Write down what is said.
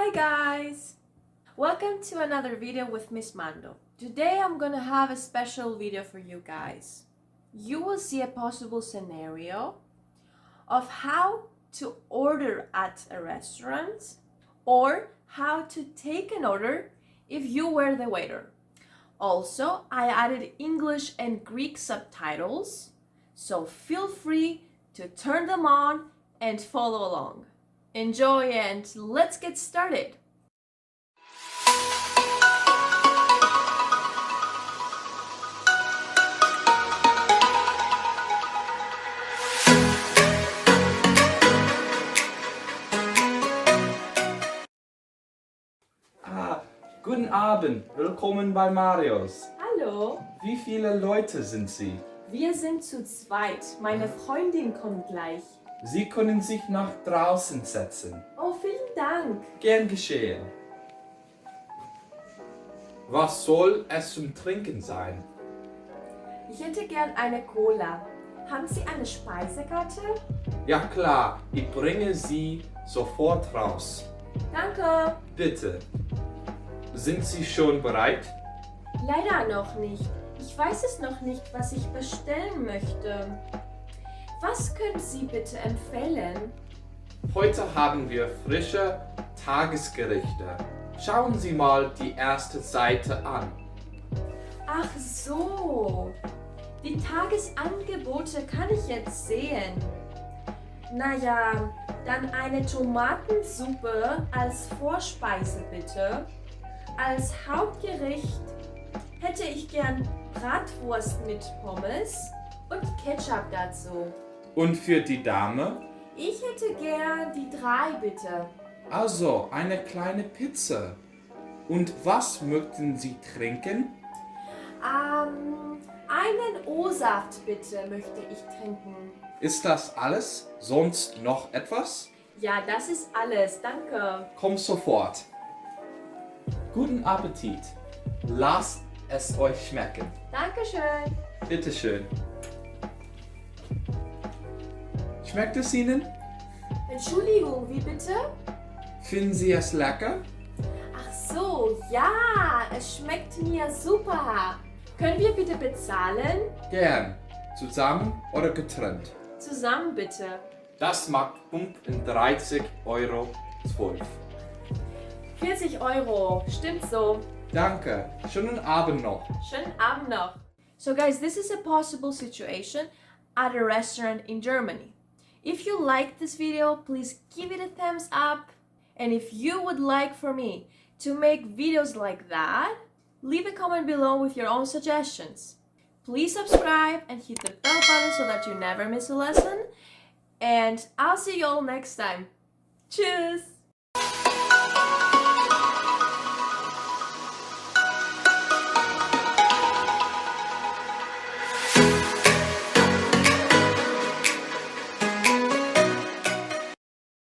Hi guys! Welcome to another video with Miss Mando. Today I'm gonna have a special video for you guys. You will see a possible scenario of how to order at a restaurant or how to take an order if you were the waiter. Also, I added English and Greek subtitles, so feel free to turn them on and follow along. Enjoy and let's get started! Guten Abend, willkommen bei Marios. Hallo, Wie viele Leute sind Sie? wir sind zu zweit. Meine Freundin kommt gleich. Sie können sich nach draußen setzen. Oh, vielen Dank. Gern geschehen. Was soll es zum Trinken sein? Ich hätte gern eine Cola. Haben Sie eine Speisekarte? Ja klar, ich bringe Sie sofort raus. Danke. Bitte. Sind Sie schon bereit? Leider noch nicht. Ich weiß es noch nicht, was ich bestellen möchte. Was können Sie bitte empfehlen? Heute haben wir frische Tagesgerichte. Schauen Sie mal die erste Seite an. Ach so. Die Tagesangebote kann ich jetzt sehen. Naja, dann eine Tomatensuppe als Vorspeise bitte. Als Hauptgericht hätte ich gern Bratwurst mit Pommes und Ketchup dazu. Und für die Dame? Ich hätte gern die 3 bitte. Also, eine kleine Pizza. Und was möchten Sie trinken? Einen O-Saft bitte möchte ich trinken. Ist das alles? Sonst noch etwas? Ja, das ist alles, danke. Komm sofort. Guten Appetit. Lasst es euch schmecken. Dankeschön. Bitteschön. Schmeckt es Ihnen? Entschuldigung, wie bitte? Finden Sie es lecker? Ach so, ja, es schmeckt mir super. Können wir bitte bezahlen? Gern. Zusammen oder getrennt? Zusammen bitte. Das macht 35,12 Euro. 40 Euro, stimmt so. Danke. Schönen Abend noch. Schönen Abend noch. So guys, this is a possible situation at a restaurant in Germany. If you liked this video, please give it a thumbs up. And if you would like for me to make videos like that, leave a comment below with your own suggestions. Please subscribe and hit the bell button so that you never miss a lesson. And I'll see you all next time. Tschüss!